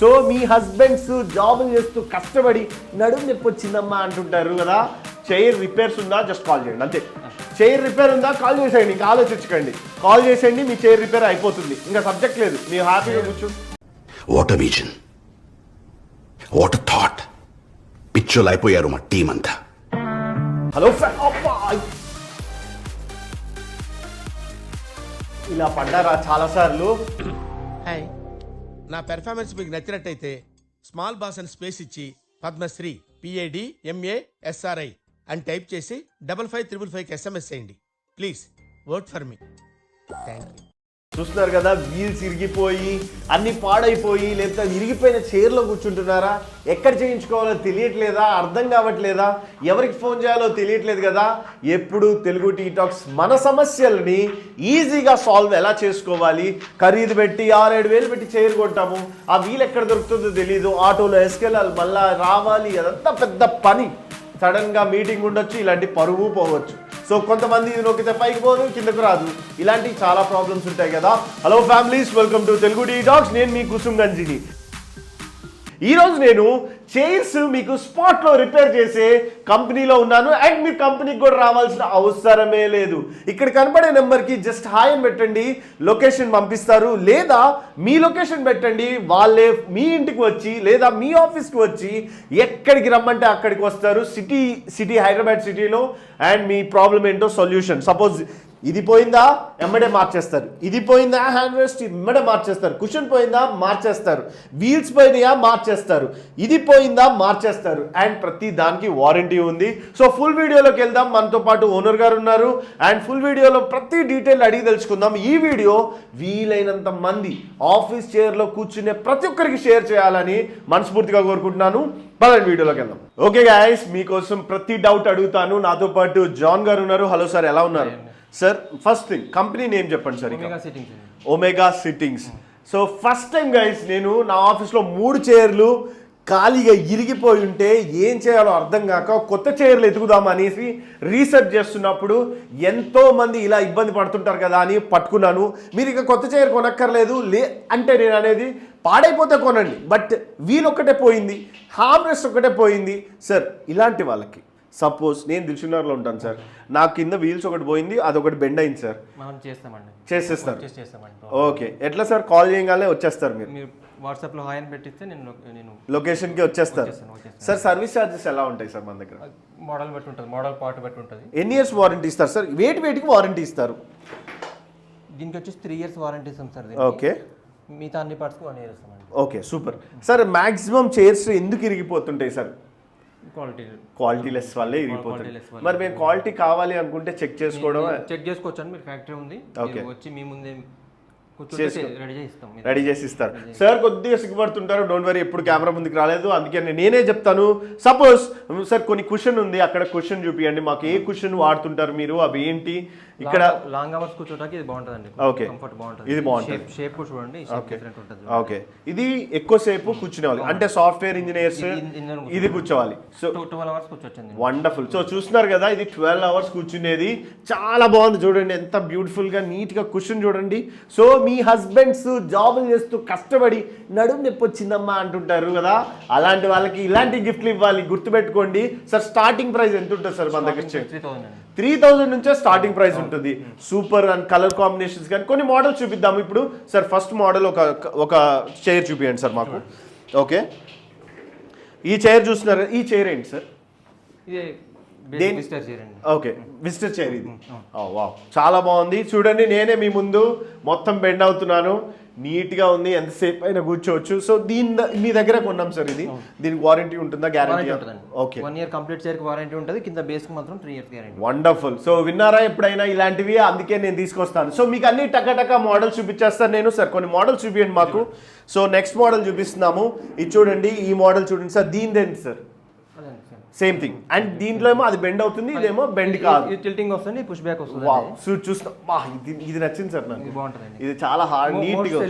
So మీ husbands జాబులు చేస్తూ కష్టపడి నడుము నొప్పి వచ్చిందమ్మా అంటుంటారు కదా, చైర్ రిపేర్స్ ఉందా జస్ట్ కాల్ చేయండి అంతే. చైర్ రిపేర్ ఉందా కాల్ చేసేయండి, ఇంకా ఆలోచించకండి, కాల్ చేసేయండి, మీ చైర్ రిపేర్ అయిపోతుంది, ఇంకా సబ్జెక్ట్ లేదు, మీరు హ్యాపీగా కూర్చో. What a vision, what a thought. పిచ్చోలు అయిపోయారు మా టీం అంతా. హలో ఇలా పడ్డారా చాలాసార్లు? హాయ్, నా పెర్ఫార్మెన్స్ మీకు నచ్చినట్టయితే స్మాల్ బాస్ అని స్పేస్ ఇచ్చి పద్మశ్రీ PADMASRI అని టైప్ చేసి 5555 SMS చేయండి please. Work for me. Thank you. చూస్తున్నారు కదా, వీల్స్ ఇరిగిపోయి అన్ని పాడైపోయి లేకపోతే ఇరిగిపోయిన చైర్లో కూర్చుంటున్నారా? ఎక్కడ చేయించుకోవాలో తెలియట్లేదా? అర్థం కావట్లేదా? ఎవరికి ఫోన్ చేయాలో తెలియట్లేదు కదా? ఎప్పుడు తెలుగు టీ టాక్స్ మన సమస్యల్ని ఈజీగా సాల్వ్ ఎలా చేసుకోవాలి, ఖరీదు పెట్టి 6-7 వేలు పెట్టి చైర్ కొంటాము, ఆ వీల్ ఎక్కడ దొరుకుతుందో తెలియదు, ఆటోలో వేసుకెళ్ళాలి, మళ్ళీ రావాలి, అదంతా పెద్ద పని. సడన్గా మీటింగ్ ఉండొచ్చు, ఇలాంటి పరువు పోవచ్చు. సో కొంతమంది ఇది నొక్కితే పైకి పోదు, కిందకు రాదు, ఇలాంటి చాలా ప్రాబ్లమ్స్ ఉంటాయి కదా. Hello families, welcome to Telugu tea talks. నేను మీ కుసుమ్ గంజిని. ఈరోజు నేను చైర్స్ మీకు స్పాట్లో రిపేర్ చేసే కంపెనీలో ఉన్నాను. అండ్ మీరు కంపెనీకి కూడా రావాల్సిన అవసరమే లేదు. ఇక్కడ కనబడే నెంబర్కి జస్ట్ హాయ్ అని పెట్టండి, లొకేషన్ పంపిస్తారు. లేదా మీ లొకేషన్ పెట్టండి, వాళ్ళే మీ ఇంటికి వచ్చి లేదా మీ ఆఫీస్కి వచ్చి ఎక్కడికి రమ్మంటే అక్కడికి వస్తారు. సిటీ హైదరాబాద్ సిటీలో. అండ్ మీ ప్రాబ్లం ఏంటో సొల్యూషన్. సపోజ్ ఇది పోయిందా ఎమ్మడే మార్చేస్తారు, ఇది పోయిందా హ్యాండ్ రెస్ట్ ఎమ్మడే మార్చేస్తారు, కుషన్ పోయిందా మార్చేస్తారు, వీల్స్ పోయినాయా మార్చేస్తారు, ఇది పోయిందా మార్చేస్తారు. అండ్ ప్రతి దానికి వారంటీ ఉంది. సో ఫుల్ వీడియోలోకి వెళ్దాం. మనతో పాటు ఓనర్ గారు ఉన్నారు. అండ్ ఫుల్ వీడియోలో ప్రతి డీటెయిల్ అడిగి తెలుసుకుందాం. ఈ వీడియో వీలైనంత మంది ఆఫీస్ చైర్లో కూర్చునే ప్రతి ఒక్కరికి షేర్ చేయాలని మనస్ఫూర్తిగా కోరుకుంటున్నాను. పదండి వీడియోలోకి వెళ్దాం. ఓకే గాయస్, మీకోసం ప్రతి డౌట్ అడుగుతాను. నాతో పాటు జాన్ గారు ఉన్నారు. హలో సార్, ఎలా ఉన్నారు sir? First thing company name చెప్పండి sir. Omega Sittings. So first time guys నేను నా ఆఫీస్లో 3 చైర్లు ఖాళీగా ఇరిగిపోయి ఉంటే ఏం చేయాలో అర్థం కాక కొత్త చైర్లు ఎతుకుదాం అనేసి రీసెర్చ్ చేస్తున్నప్పుడు ఎంతో మంది ఇలా ఇబ్బంది పడుతుంటారు కదా అని పట్టుకున్నాను. మీరు ఇక కొత్త చైర్ కొనక్కర్లేదు అంటే నేను అనేది పాడైపోతే కొనండి, బట్ వీల్ ఒక్కటే పోయింది, హార్మ్ రెస్ట్ ఒక్కటే పోయింది సార్. ఇలాంటి వాళ్ళకి సపోజ్ నేను దిల్సుఖ్నగర్లో ఉంటాను సార్, నా కింద వీల్స్ ఒకటి పోయింది, అదొకటి బెండ్ అయింది సార్, మనం చేస్తామండి. చేసేస్తారు? ఓకే. ఎట్లా సార్? కాల్ చేయగానే వచ్చేస్తారు? మీరు వాట్సాప్లో హాయ్ అని పెట్టిస్తే నేను లొకేషన్కి వచ్చేస్తారు సార్. సర్వీస్ ఛార్జెస్ ఎలా ఉంటాయి సార్ మన దగ్గర? మోడల్ బట్టి ఉంటుంది, మోడల్ పార్ట్ బట్టి ఉంటుంది. ఎన్ని ఇయర్స్ వారంటీ ఇస్తారు సార్? వేటికి వారంటీ ఇస్తారు? దీనికి వచ్చేసి 3 years వారంటీ ఇస్తాం సార్. ఓకే. మిగతా అన్ని పార్ట్స్కి 1 year ఇస్తామండి. Okay, super sir. Maximum chairs ఎందుకు ఇరిగిపోతుంటాయి సార్? క్వాలిటీ లెస్ వల్లే ఇరిగిపోతుంది. మరి మేము క్వాలిటీ కావాలి అనుకుంటే చెక్ చేసుకోవడం చెక్ చేసుకోవచ్చు అండి. మీరు ఫ్యాక్టరీ ఉంది, వచ్చి మీ ముందే రెడీ చేసి ఇస్తారు సార్. కొద్దిగా సిగ్గుపడుతుంటారు, డోంట్ వరీ, ఎప్పుడు కెమెరా ముందుకు రాలేదు, అందుకే నేనే చెప్తాను. సపోజ్ సార్ కొన్ని కుషన్ ఉంది, అక్కడ కుషన్ చూపియండి మాకు. ఏ కుషన్ వాడుతుంటారు మీరు, అవి ఏంటి? ఇక్కడ లాంగ్ అవర్స్ కూర్చోడానికి ఇది బాగుంటుందండి. ఓకే, కంఫర్ట్ బాగుంటుంది. ఇది బాగుంటుంది. షేప్ కూడా చూడండి, డిఫరెంట్ ఉంటుంది. ఓకే, ఇది ఎక్కువసేపు కూర్చునేవాలి అంటే సాఫ్ట్వేర్ ఇంజనీర్స్ ఇది కూర్చోవాలి. So 12 hours కూర్చోవచ్చండి. వండర్ఫుల్. సో చూస్తున్నారు కదా, ఇది 12 hours కూర్చునేది. చాలా బాగుంది చూడండి, ఎంత బ్యూటిఫుల్ గా నీట్ గా కుషన్ చూడండి. సో మీ హస్బెండ్స్ జాబులు చేస్తూ కష్టపడి నడుము నొప్పి వచ్చిందమ్మా అంటుంటారు కదా, అలాంటి వాళ్ళకి ఇలాంటి గిఫ్ట్లు ఇవ్వాలి. గుర్తుపెట్టుకోండి సార్. స్టార్టింగ్ ప్రైస్ ఎంత ఉంటుంది సార్ మన దగ్గర? 3000 నుంచే స్టార్టింగ్ ప్రైస్ ఉంటుంది. సూపర్. అండ్ కలర్ కాంబినేషన్స్ కానీ కొన్ని మోడల్స్ చూపిద్దాము ఇప్పుడు సార్. ఫస్ట్ మోడల్ ఒక చైర్ చూపించండి సార్ మాకు. ఓకే, ఈ చైర్ చూస్తున్నారు. ఈ చైర్ ఏంటి సార్? ఓకే, విజిటర్ చైర్ ఇది. వావ్, చాలా బాగుంది చూడండి. నేనే మీ ముందు మొత్తం బెండ్ అవుతున్నాను, నీట్గా ఉంది, ఎంతసేపు అయినా కూర్చోవచ్చు. సో మీ దగ్గర కొన్నాం సార్ ఇది. దీనికి వారంటీ ఉంటుందా, గ్యారంటీ? ఓకే, 1 year కంప్లీట్ చైర్కి వారంటీ ఉంటుంది. కింద బేస్కి మాత్రం 3 years గ్యారంటీ. వండర్ఫుల్. సో విన్నారా ఎప్పుడైనా ఇలాంటివి? అందుకే నేను తీసుకొస్తాను. సో మీకు అన్ని టకా మోడల్స్ చూపించేస్తాను నేను. సార్ కొన్ని మోడల్స్ చూపించండి మాకు. సో నెక్స్ట్ మోడల్ చూపిస్తున్నాము. ఇది చూడండి, ఈ మోడల్ చూడండి సార్. దీనిదేంటి సార్? Same thing. అండ్ దీంట్లో ఏమో అది బెండ్ అవుతుంది, ఇదేమో బెండ్ కాదు, టిల్టింగ్ వస్తుంది, పుష్ బ్యాక్ వస్తుంది. చూస్తా, ఇది నచ్చింది సార్ నాకు. బాగుంటుంది, ఇది చాలా హార్డ్ నీట్ గా,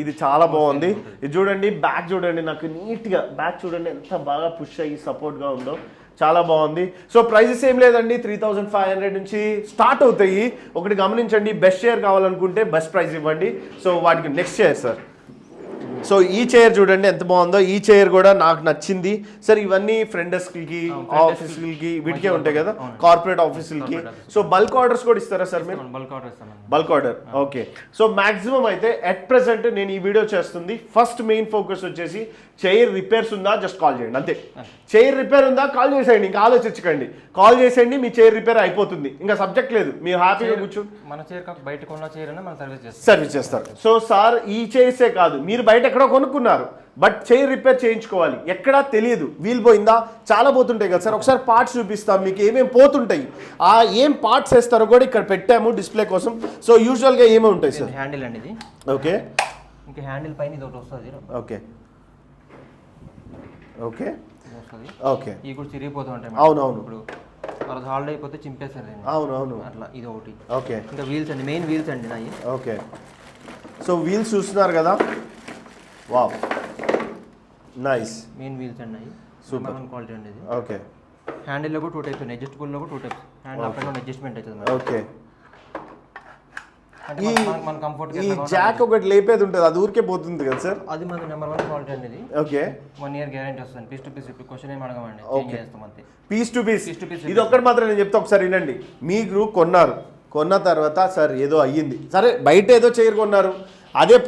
ఇది చాలా బాగుంది. ఇది చూడండి, బ్యాక్ చూడండి, నాకు నీట్ గా బ్యాక్ చూడండి ఎంత బాగా పుష్ అయ్యి సపోర్ట్ గా ఉందో, చాలా బాగుంది. సో ప్రైజెస్ ఏం లేదండి, 3500 నుంచి స్టార్ట్ అవుతాయి. ఒకటి గమనించండి, బెస్ట్ షేర్ కావాలనుకుంటే బెస్ట్ ప్రైస్ ఇవ్వండి. సో వాటికి నెక్స్ట్ షేర్ సార్. సో ఈ చైర్ చూడండి ఎంత బాగుందో, ఈ చైర్ కూడా నాకు నచ్చింది సార్. ఇవన్నీ ఫ్రంట్ డెస్క్కి, ఆఫీసులకి, వీటికే ఉంటాయి కదా, కార్పొరేట్ ఆఫీసులకి. సో బల్క్ ఆర్డర్స్ కూడా ఇస్తారా సార్ మీరు? Bulk order, okay. So maximum అయితే అట్ ప్రెసెంట్ నేను ఈ వీడియో చేస్తుంది ఫస్ట్ మెయిన్ ఫోకస్ వచ్చేసి చైర్ రిపేర్స్ ఉందా జస్ట్ కాల్ చేయండి అంతే. చైర్ రిపేర్ ఉందా కాల్ చేసేయండి, ఇంకా ఆలోచించకండి, కాల్ చేసేయండి, మీ చైర్ రిపేర్ అయిపోతుంది, ఇంకా సబ్జెక్ట్ లేదు, మీరు హ్యాపీగా కూర్చొని మన చైర్ బయట కొన్న చైర్ మన సర్వీస్ చేస్తారు. సో సార్ ఈ చైర్సే కాదు, మీరు బయట ఎక్కడో కొనుక్కున్నారు బట్ చైర్ రిపేర్ చేయించుకోవాలి, ఎక్కడా తెలియదు, వీల్ పోయిందా, చాలా పోతుంటాయి కదా సార్. ఒకసారి పార్ట్స్ చూపిస్తాం మీకు ఏమేమి పోతుంటాయి, ఆ ఏం పార్ట్స్ వేస్తారో కూడా ఇక్కడ పెట్టాము డిస్ప్లే కోసం. సో యూజువల్గా ఏమేమి ఉంటాయి సార్? హ్యాండిల్ అండి ఇది, ఓకే. ఇంకా హ్యాండిల్ పైన ఇది ఒకటి వస్తుంది, ఓకే ఓకే వస్తుంది, ఓకే. ఇవి కూడా చిరిగిపోతూ ఉంటాయి. అవునవును, ఇప్పుడు వాళ్ళకి హాలిడే అయిపోతే చింపేస్తారు దీన్ని. అవునవును, అట్లా ఇది ఒకటి. ఓకే. ఇంకా వీల్స్ అండి, మెయిన్ వీల్స్ అండి నాయి. ఓకే. సో వీల్స్ చూస్తున్నారు కదా, వావ్ నైస్, మెయిన్ వీల్స్ అండి నాయి, సూపర్ క్వాలిటీ అండి ఇది. ఓకే. హ్యాండిల్లో కూడా 2 టైప్స్ ఉన్నాయి, అడ్జస్టబుల్లో కూడా 2 types. Handle up and down adjustment అవుతుంది. ఓకే. అంటే మన కంఫర్ట్ ఈ జాక్ ఒకటి లేపేది ఉంటుంది, అది ఊరికే పోతుంది కదా సార్? అది మన నెంబర్ 1 క్వాలిటీ అండి ఇది. ఓకే. 1 ఇయర్ గ్యారెంటీ వస్తుంది, పీస్ టు పీస్. ఇప్పుడు క్వశ్చన్ ఏం అడగమండి, చేంజ్ చేస్తాం అంతే. Piece to piece. ఇది ఒక్కటి మాత్రం నేను చెప్తా, ఒకసారి వినండి. మీరు కొన్నారు, కొన్న తర్వాత సార్ ఏదో అయ్యింది, సరే బయట ఏదో చైర్ కొన్నారు, అదే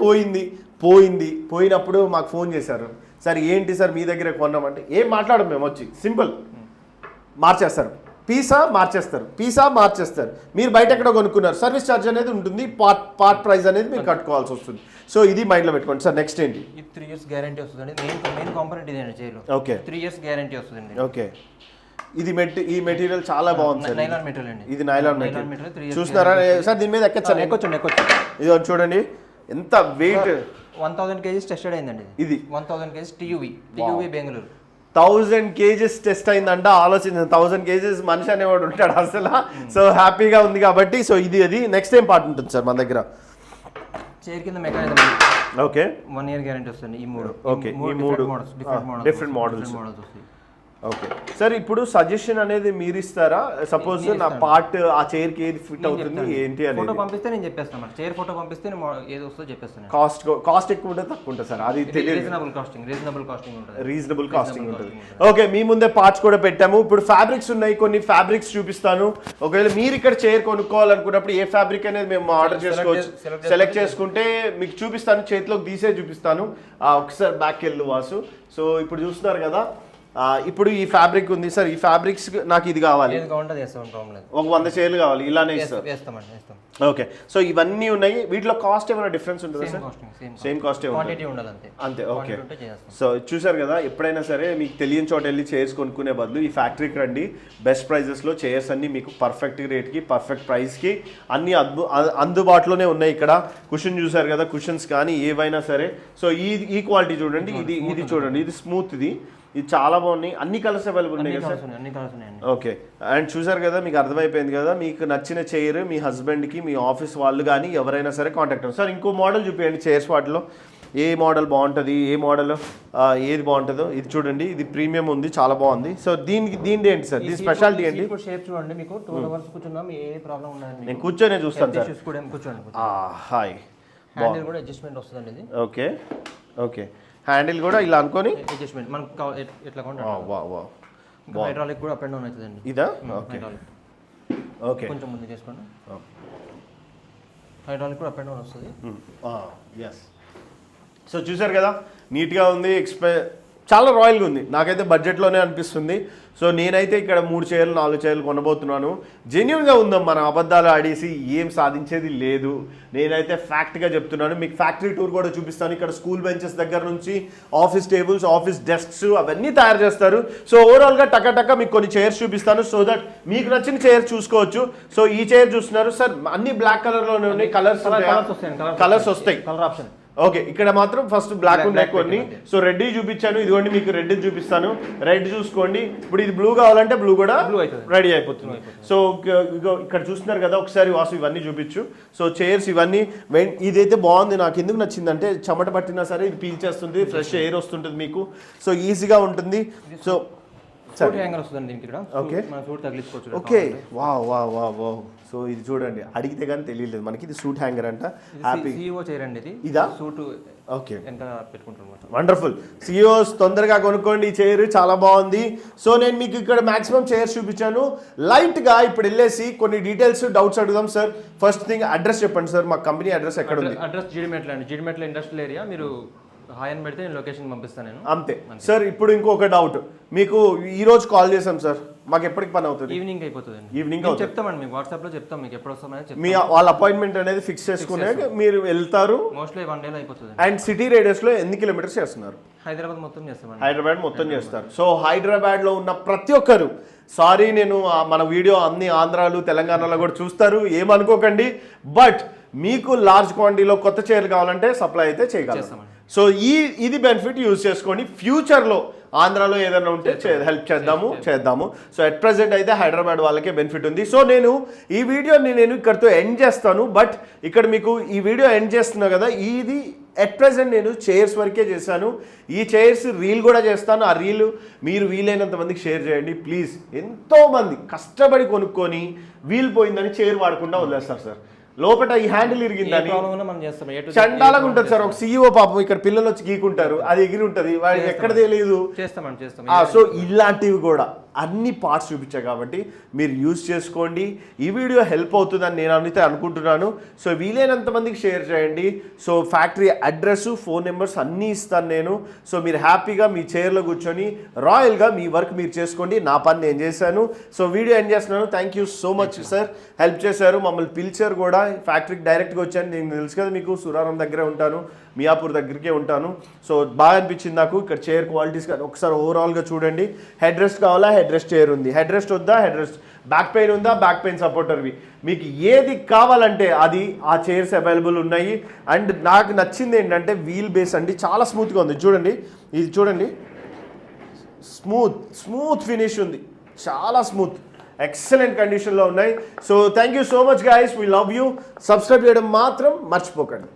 పోయినప్పుడు మాకు ఫోన్ చేశారు, సార్ ఏంటి సార్ మీ దగ్గర కొన్నామంటే ఏం మాట్లాడము మేము, వచ్చి సింపుల్ మార్చేస్తారు, పీసా మార్చేస్తారు. మీరు బయట ఎక్కడ కొనుక్కున్నారు, సర్వీస్ ఛార్జ్ అనేది ఉంటుంది, పార్ట్ ప్రైస్ అనేది మీరు కట్టుకోవాల్సి వస్తుంది. సో ఇది మైండ్లో పెట్టుకోండి సార్. నెక్స్ట్ ఏంటి? ఇది 3 ఇయర్స్ గ్యారెంటీ వస్తుందండి, మెయిన్ కాంపోనెంట్ ఇదే అండి చైర్లో. ఓకే. 3 ఇయర్స్ గ్యారెంటీ వస్తుందండి. ఓకే. ఇది ఈ మెటీరియల్ చాలా బాగుంది సార్, నైలాన్ మెటీరియల్ అండి. ఇది నైలాన్ మెటీరియల్. చూస్తున్నారా సార్, దీని మీద ఎక్కొచ్చు. ఇది చూడండి ఎంత వెయిట్, 1000 kgs టెస్టెడ్ అయిందండి. ఇది 1000 kgs TUV Bengaluru. 1000 kgs test అయిందంట, ఆలోచించండి. 1000 kgs మనిషి అనేవాడు ఉంటాడు అసలు. సో హ్యాపీగా ఉంది కాబట్టి. సో ఇది నెక్స్ట్ ఏం పార్ట్ ఉంటుంది సార్ మన దగ్గర? చైర్ కింద మెకానిజం. ఓకే. 1 ఇయర్ గ్యారెంటీ వస్తుంది ఈ 3. ఓకే. ఈ 3 డిఫరెంట్ మోడల్స్. వస్తాయి. ఓకే సార్, ఇప్పుడు సజెషన్ అనేది మీరు ఇస్తారా? సపోజ్ నా పార్ట్ ఆ చైర్ కి ఏది ఫిట్ అవుతుంది ఏంటి అనేది ఫోటో పంపిస్తే నేను చెప్పేస్తాను. చైర్ ఫోటో పంపిస్తే ఏది వస్తుందో చెప్పేస్తాను. కాస్ట్ ఎక్కువ ఉంటుంది తక్కువ ఉంటుంది సార్? అది తెలియదు. రీజనబుల్ కాస్టింగ్ ఉంటుంది. ఓకే, మీ ముందే పార్ట్స్ కూడా పెట్టాము. ఇప్పుడు ఫ్యాబ్రిక్స్ ఉన్నాయి, కొన్ని ఫ్యాబ్రిక్స్ చూపిస్తాను. ఒకవేళ మీరు ఇక్కడ చైర్ కొనుక్కోవాలనుకున్నప్పుడు ఏ ఫ్యాబ్రిక్ అనేది మేము ఆర్డర్ చేసుకోవచ్చు, సెలెక్ట్ చేసుకుంటే మీకు చూపిస్తాను, చేతిలోకి తీసే చూపిస్తాను. ఒకసారి బ్యాక్ వెళ్ళు వాసు. సో ఇప్పుడు చూస్తున్నారు కదా, ఇప్పుడు ఈ ఫ్యాబ్రిక్ ఉంది సార్, ఈ ఫ్యాబ్రిక్స్ నాకు ఇది కావాలి, ఒక 100 చైర్లు కావాలి, ఇలానే ఇస్తారు. ఓకే. సో ఇవన్నీ ఉన్నాయి, వీటిలో కాస్ట్ ఏమైనా డిఫరెన్స్ ఉంటుందా సార్? సేమ్ కాస్ట్ అంతే. ఓకే. సో చూసారు కదా, ఎప్పుడైనా సరే మీకు తెలియని చోట వెళ్ళి చైర్స్ కొనుక్కునే బదులు ఈ ఫ్యాక్టరీకి రండి. బెస్ట్ ప్రైజెస్లో చైర్స్ అన్ని మీకు పర్ఫెక్ట్ రేట్కి, పర్ఫెక్ట్ ప్రైస్కి అన్ని అందుబాటులోనే ఉన్నాయి. ఇక్కడ కుషన్ చూసారు కదా, కుషన్స్ కానీ ఏవైనా సరే. సో ఈ క్వాలిటీ చూడండి, ఇది చూడండి, ఇది స్మూత్, ఇది చాలా బాగున్నాయి. అన్ని కలర్స్ అవైలబుల్ ఉన్నాయి కదా సార్? ఓకే. అండ్ చూసారు కదా, మీకు అర్థమైపోయింది కదా, మీకు నచ్చిన చైర్ మీ హస్బెండ్కి, మీ ఆఫీస్ వాళ్ళు కానీ ఎవరైనా సరే కాంటాక్ట్ అవ్వండి. సార్ ఇంకో మోడల్ చూపించండి చైర్స్, వాటిలో ఏ మోడల్ బాగుంటుంది, ఏ మోడల్ ఏది బాగుంటుందో. ఇది చూడండి, ఇది ప్రీమియం ఉంది, చాలా బాగుంది. సో దీని ఏంటి సార్, దీని స్పెషాలిటీ ఏంటి? చూడండి, మీకు 2 అవర్స్ కూర్చున్నాం, ఏ ప్రాబ్లం ఉండదు. నేను కూర్చొని చూస్తాను సార్. హాయ్, హ్యాండిల్ కూడా అడ్జస్ట్మెంట్ వస్తుందండి ఇది. ఓకే. ఓకే. హ్యాండిల్ కూడా ఇలా అనుకొని అడ్జస్ట్మెంట్ మనం ఎట్లా హైడ్రాలిక్ కూడా అప్ అండ్ డౌన్ అవుతుందండి. ఇదా? ఓకే. ఓకే. కొంచెం ముందు చేసుకోండి, హైడ్రాలిక్ కూడా అప్ అండ్ డౌన్ వస్తుంది. ఎస్. సో చూసారు కదా, నీట్గా ఉంది, చాలా రాయల్గా ఉంది. నాకైతే బడ్జెట్లోనే అనిపిస్తుంది. సో నేనైతే ఇక్కడ 3 చైర్లు 4 చైర్లు కొనబోతున్నాను. జెన్యున్గా ఉందాం, మనం అబద్ధాలు ఆడేసి ఏం సాధించేది లేదు. నేనైతే ఫ్యాక్ట్గా చెప్తున్నాను. మీకు ఫ్యాక్టరీ టూర్ కూడా చూపిస్తాను. ఇక్కడ స్కూల్ బెంచెస్ దగ్గర నుంచి ఆఫీస్ టేబుల్స్, ఆఫీస్ డెస్క్స్ అవన్నీ తయారు చేస్తారు. సో ఓవరాల్గా టక మీకు కొన్ని చైర్స్ చూపిస్తాను, సో దట్ మీకు నచ్చిన చైర్ చూసుకోవచ్చు. సో ఈ చైర్ చూస్తున్నారు సార్, అన్ని బ్లాక్ కలర్లోనే ఉన్నాయి. కలర్స్ వస్తాయి, కలర్ ఆప్షన్. ఓకే. ఇక్కడ మాత్రం ఫస్ట్ బ్లాక్ ఉన్నాయి కొన్ని. సో రెడ్ చూపించాను, ఇదిగోండి మీకు రెడ్ చూపిస్తాను. రెడ్ చూసుకోండి. ఇప్పుడు ఇది బ్లూ కావాలంటే బ్లూ కూడా రెడీ అయిపోతుంది. సో ఇక్కడ చూస్తున్నారు కదా, ఒకసారి వాసు ఇవన్నీ చూపించు. సో చైర్స్ ఇవన్నీ ఇదైతే బాగుంది. నాకు ఎందుకు నచ్చిందంటే చెమట పట్టినా సరే ఇది పీల్చేస్తుంది, ఫ్రెష్ ఎయిర్ వస్తుంటుంది మీకు. సో ఈజీగా ఉంటుంది. సో సూట్ హ్యాంగర్ వస్తుందండి దీనికి ఇక్కడ. Okay. మన సూట్ తగిలించుకోవచ్చు. ఓకే వా సో ఇది చూడండి, అడిగితే కానీ తెలియలేదు మనకి, ఇది సూట్ హ్యాంగర్ అంట. హ్యాపీ CEO చైర్ అండి ఇది. ఇదా? సూట్ ఓకే, ఎంత పెట్టుకుంటాం. వండర్ఫుల్. సిఇఓస్ తొందరగా కొనుక్కోండి, ఈ చైర్ చాలా బాగుంది. సో నేను మీకు ఇక్కడ మాక్సిమం చైర్స్ చూపించాను. లైట్గా ఇప్పుడు వెళ్ళేసి కొన్ని డీటెయిల్స్, డౌట్స్ అడుగుదాం. సార్ ఫస్ట్ థింగ్ అడ్రస్ చెప్పండి సార్, మా కంపెనీ అడ్రస్ ఎక్కడ ఉంది? అడ్రస్ జీడిమెట్ల అండి, జీడిమెట్ల ఇండస్ట్రియల్ ఏరియా. మీరు హాయ్ అని పెడితే నేను లొకేషన్ పంపిస్తాను నేను. అంతే సార్. ఇప్పుడు ఇంకొక డౌట్, మీకు ఈ రోజు కాల్ చేసాం సార్, మాకు ఎప్పటికి పని అవుతుంది? ఈవినింగ్ అయిపోతుంది. ఈవినింగ్ చెప్తామండి మీకు వాట్సాప్లో చెప్తాం మీకు ఎప్పుడు వస్తామని. మీ వాళ్ళ అపాయింట్మెంట్ అనేది ఫిక్స్ చేసుకునే మీరు వెళ్తారు. మోస్ట్లీ 1 డేలో అయిపోతుంది. అండ్ సిటీ రేడియస్లో ఎన్ని కిలోమీటర్స్ చేస్తున్నారు? హైదరాబాద్ మొత్తం చేస్తామండి. హైదరాబాద్ మొత్తం చేస్తారు. సో హైదరాబాద్లో ఉన్న ప్రతి ఒక్కరు, సారీ నేను మన వీడియో అన్ని ఆంధ్రాలు తెలంగాణలో కూడా చూస్తారు, ఏమనుకోకండి. బట్ మీకు లార్జ్ క్వాంటిటీలో కొత్త చైర్లు కావాలంటే సప్లై అయితే చేయగలం. సో ఇది బెనిఫిట్ యూజ్ చేసుకోండి. ఫ్యూచర్లో ఆంధ్రాలో ఏదైనా ఉంటే హెల్ప్ చేద్దాము. సో అట్ ప్రెసెంట్ అయితే హైదరాబాద్ వాళ్ళకే బెనిఫిట్ ఉంది. సో నేను ఈ వీడియోని నేను ఇక్కడితో ఎండ్ చేస్తాను. బట్ ఇక్కడ మీకు ఈ వీడియో ఎండ్ చేస్తున్నా కదా, ఇది అట్ ప్రెసెంట్ నేను చైర్స్ వరకే చేశాను. ఈ చైర్స్ రీల్ కూడా చేస్తాను. ఆ రీల్ మీరు వీలైనంత మందికి షేర్ చేయండి ప్లీజ్. ఎంతోమంది కష్టపడి కొనుక్కొని వీల్ పోయిందని చైర్ వాడకుండా వదిలేస్తారు సార్. లోపల ఈ హ్యాండిల్ ఇరిగిందని చండాలంగా ఉంటుంది సార్. ఒక CEO పాపం ఇక్కడ పిల్లలు వచ్చి గీకుంటారు, అది ఎగిరి ఉంటుంది, వాడికి ఎక్కడ తెలియదు. సో ఇలాంటివి కూడా అన్ని పార్ట్స్ చూపించా కాబట్టి మీరు యూజ్ చేసుకోండి. ఈ వీడియో హెల్ప్ అవుతుందని నేను అయితే అనుకుంటున్నాను. సో వీలైనంత మందికి షేర్ చేయండి. So factory address, phone numbers అన్నీ ఇస్తాను నేను. సో మీరు హ్యాపీగా మీ చైర్లో కూర్చొని రాయల్గా మీ వర్క్ మీరు చేసుకోండి. నా పని నేను చేశాను. సో వీడియో ఎండ్ చేస్తున్నాను. Thank you so much sir, help చేశారు, మమ్మల్ని పిలిచారు కూడా. ఫ్యాక్టరీకి డైరెక్ట్గా వచ్చాను. నేను తెలుసు కదా మీకు, సురారం దగ్గరే ఉంటాను, మియాపూర్ దగ్గరికే ఉంటాను. సో బాగా అనిపించింది నాకు ఇక్కడ చైర్ క్వాలిటీస్. ఒకసారి ఓవరాల్గా చూడండి. హెడ్ రెస్ట్ కావాలా, హెడ్ రెస్ట్ చైర్ ఉంది. హెడ్ రెస్ట్ వద్దా, హెడ్ రెస్ట్. బ్యాక్ పెయిన్ ఉందా, బ్యాక్ పెయిన్ సపోర్టర్వి. మీకు ఏది కావాలంటే అది ఆ చైర్స్ అవైలబుల్ ఉన్నాయి. అండ్ నాకు నచ్చింది ఏంటంటే వీల్ బేస్ అండి, చాలా స్మూత్గా ఉంది. చూడండి, ఇది చూడండి, స్మూత్ ఫినిష్ ఉంది, చాలా స్మూత్, ఎక్సలెంట్ కండిషన్లో ఉన్నాయి. So thank you so much guys, we love you. Subscribe చేయడం మాత్రం మర్చిపోకండి.